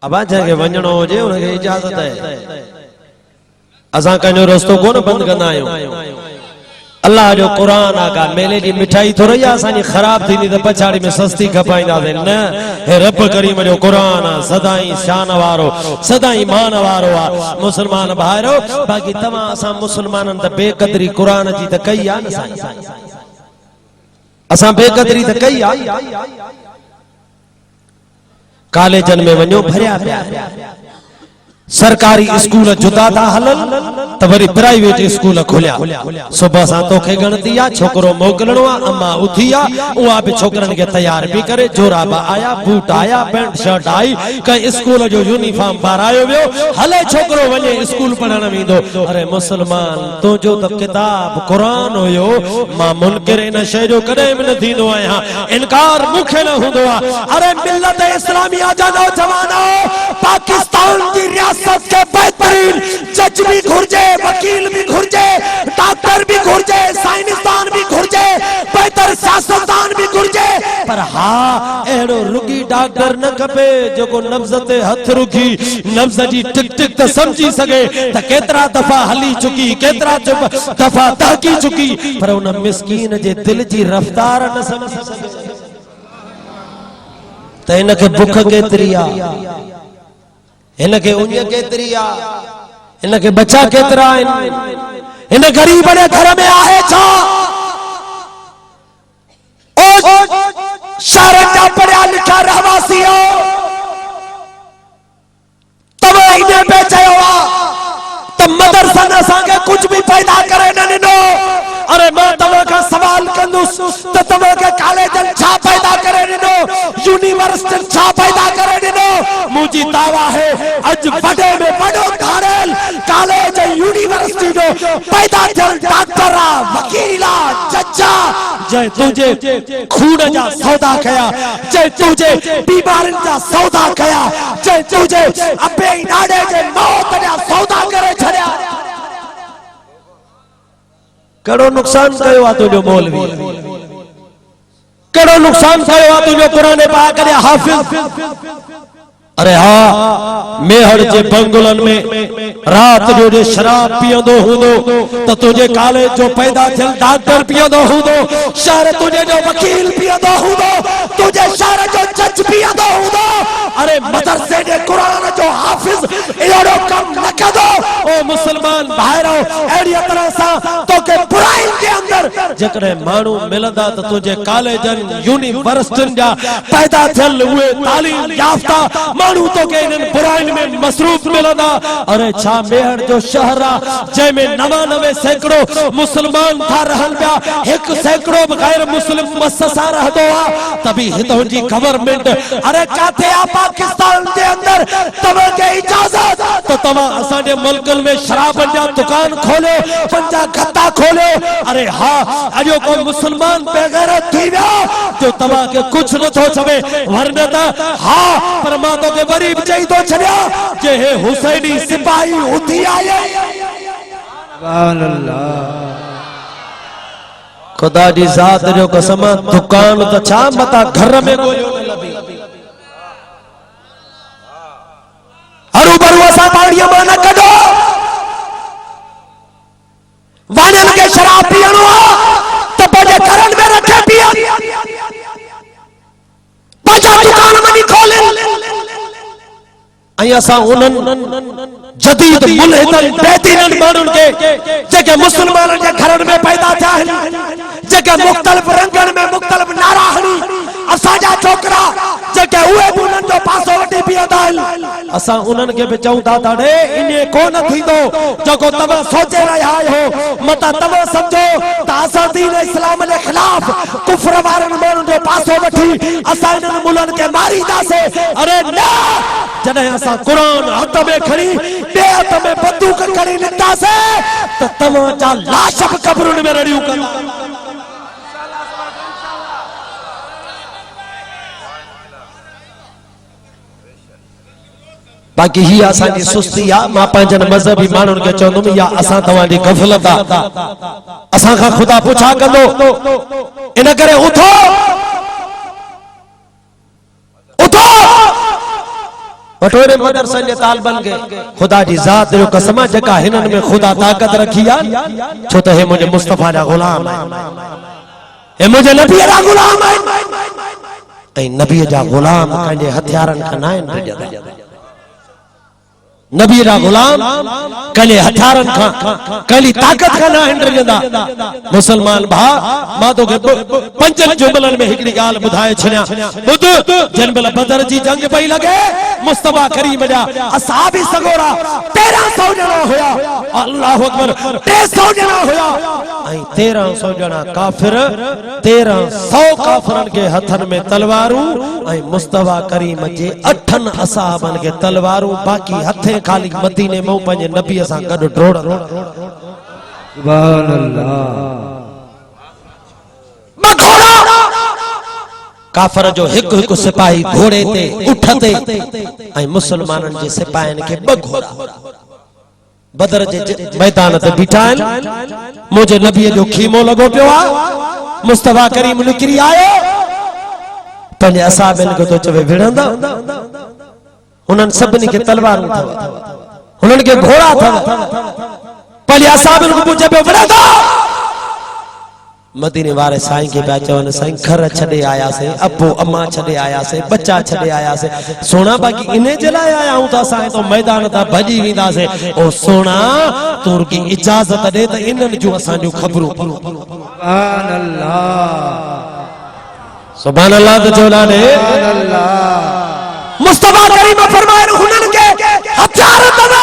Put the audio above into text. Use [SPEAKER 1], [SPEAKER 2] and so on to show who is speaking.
[SPEAKER 1] अब जंहिंखे वञणो हुजे उनखे इजाज़त है। असां कंहिंजो रस्तो कोन बंदि कंदा आहियूं। अल्लाह जो कुरान आका मेले जी मिठाई थोड़ी असांजी ख़राब थींदी त पछाड़ी में सस्ती खपाईंदासीं न। हे रब करीम जो कुरान सदाई शान वारो सदाई मान वारो आ। मुसलमान भाइरो बाक़ी तव्हां असां मुसलमाननि त बेक़दरी कुरान जी त कई आ न साईं। असां बेक़दरी त कई आ। कॉलेजन में वञो भरिया पिया। सरकारी स्कूल जुदा था हलन त वरी प्राइवेट स्कूल खुलिया। सुबह सां तोखे गणती आ छोकरो मोकलणो आ अम्मा उथी आ उहा भी छोकरन के तैयार भी करे जोराब आया बूट आया पैंट शर्ट आई कई स्कूल जो यूनिफॉर्म पारायो वियो हले छोकरो वने स्कूल पढ़ण वेंदो। अरे मुसलमान तो जो त किताब कुरान हुयो मां मुनकिर इन शय जो कदे भी न थींदो आया इनकार मुखे न हुंदो आ। अरे मिल्लत इस्लामिया जा नौजवानो पाकिस्तान की रियासत के बेहतरीन जज भी घुर्जे वकील भी घुर्जे डॉक्टर भी घुर्जे साइंसदान भी घुर्जे बेहतर सियासतदान भी घुर्जे पर हाँ एड़ो रुगी डॉक्टर न खपे जो नब्ज़ ते हथ रुकी नब्ज़ जी टिक टिक त समझी सके त केतरा दफा हली चुकी केतरा दफा तहकी चुकी पर उन मिस्कीन जे दिल जी रफ्तार न समझी सके त इनके भुख केतरी आ इनके उन्य केतरी आ इनके बच्चा केतरा इन गरीब ने घर में आहे छा ओ शहर जा पढ़िया लिखा रहवासी हो तब इन्हें पे चयो आ त मदरसा न संगे कुछ भी पैदा करे न नो। अरे मैं तव्हां का सवाल कंदुस त तव्हां के कॉलेजन छा पैदा करे नो यूनिवर्सिटी छा पैदा करे नो। मुझी दावा है अज बड़े में बड़ो धारेल कॉलेज यूनिवर्सिटी जो पैदा थियल डॉक्टर वकीला जज्जा जय तुझे खून जा सौदा कया जय तुझे बीमारन जा सौदा कया जय तुझे अबे नाडे जे मौत जा सौदा करे छड़या। कड़ो नुकसान कयो आ तुझो मौलवी कड़ो नुकसान कयो आ तुझो कुरान पाक दे हाफिज। अरे हाँ मेहर जे बंगलन में रात जो जे शराब पियंदो हुंदो त तुझे कॉलेज जो पैदा थियल डॉक्टर पियंदो हुंदो शहर तुझे जो वकील पियंदो हुंदो तुझे शहर जो जज पियंदो हुंदो। अरे मदरसे जे कुरान जो हाफिज एड़ो कम न कदो ओ मुसलमान भाइरो एड़ी तरह सा तो के बुराई के अंदर जकरे मानू मिलंदा त तुझे कॉलेजन यूनिवर्सिटिन जा पैदा थियल हुए तालीम याफ्ता मानू तो के इन बुराइन में मसरूफ मिलंदा। अरे छा मेहर जो शहरा जै में 99 सैकड़ो मुसलमान था रहल पिया 1 सैकड़ो गैर मुस्लिम मुअस्ससा रहदो आ तभी हितों जी गवर्नमेंट अरे काथे आ पाकिस्तान के अंदर तवा के इजाजत तो तवा असांजे मुल्कन में शराबन जा दुकान खोले पंजा गद्दा खोले। अरे हाँ अजो को मुसलमान बेगैरत थी वियो जो तवा के कुछ न थो छवे वरना त हाँ पर मां तो के वरी चई तो छड़या जे हे हुसैनी सिपाही उठी आए। सुभान अल्लाह खुदा जी जात जो कसम दुकान तो छा मता घर में गोयो न लभी हरू बरवसा पाड़िया मान कढो वाणन के शराब पियणो त बजे घरन में रखे पिया बजा दुकान में खोले आई असा उनन जदीद मुल्हिदन बेदीनन मानुन के जेके मुसलमानन के घरन में पैदा थिया जेके मुख्तलिफ रंगन में मुख्तलिफ नारा हणी असा जा छोकरा जेके उहे उनन जो पासो वठी पियंदा असा उनन के भी चऊं था रे इने कोन थींदो जको तवा सोचे रहा हो मता तवा समझो त असा दीन इस्लाम के खिलाफ कुफर वारन मानुन जो पासो वठी असा इनन मुलन के मारीदा से। अरे ना जने असा कुरान हाथ में खड़ी बे हाथ में बंदूक खड़ी निकता से त तवा जा लाश कब्रुन में रड़ियो कर बाकी ही आसा की सुस्ती आ मां पंजन मजहबी मानुन के चंदुम या असा तवा दी गफलत आ असा का खुदा पूछा कंदो इन करे उठो उठो वटोरे मदरसे जे तालिबन के खुदा जी जात जो कसम जका हिनन में खुदा ताकत रखी आ छो त हे मुझे मुस्तफा जा गुलाम है, हे मुझे नबी जा गुलाम है। ऐं नबी जा गुलाम कंहिंजे हथियारन खां न आहिनि डिॼंदा, नबी जा गुलाम कंहिंजे हथियारन खां कंहिंजी ताकत खां न आहिनि डिॼंदा। मुसलमान भा मां तोखे पंजनि जुमलनि में हिकिड़ी ॻाल्हि ॿुधाए छॾियां, ॿुध जंहिं महिल बदर जी जंग पई लॻे मुस्तफा करीम जा असहाबी सगोरा 1300 ॼणा हुया, अल्लाहु अकबर 300 ॼणा हुया ऐं 1300 ॼणा काफिर, 1300 काफिरन के हथन में तलवारूं ऐं मुस्तफा करीम जे 8 असहाबन के तलवारूं, बाकी हथे खाली मदीने में पंहिंजे नबी सां गॾु डोड़। सुभान अल्लाह। काफर जो हिकु हिकु सिपाही घोड़े ते उठ ते ऐं मुसलमाननि जे सिपाहियनि खे 2 घोड़ा बदर जे मैदान ते बीठा आहिनि। मुंहिंजे नबीअ जो खीमो लॻो पियो आहे, मुस्तफा करीम निकिरी आयो, पंहिंजे असहाबनि खे तो चवे विढ़ंदा, हुननि सभिनी खे तलवारूं अथव, हुननि खे घोड़ा अथव, पंहिंजे असहाबनि खे पुछे पियो विढ़ंदा। मदीने वारे साईं के पिया चवनि साईं घर छॾे आयासीं, अबो अम्मा छॾे आयासीं, बच्चा छॾे आयासीं, सोना बाक़ी इने जे लाइ आया आहियूं त असां तो मैदान तां भॼी वेंदासीं। ओ सोना तोर की इजाज़त ॾे त इन्हनि जूं असांजूं ख़बरूं। सुभान अल्लाह, सुभान अल्लाह त चवला ॾे। मुस्तफा करीम फरमाए हुननि खे हथियार अथव,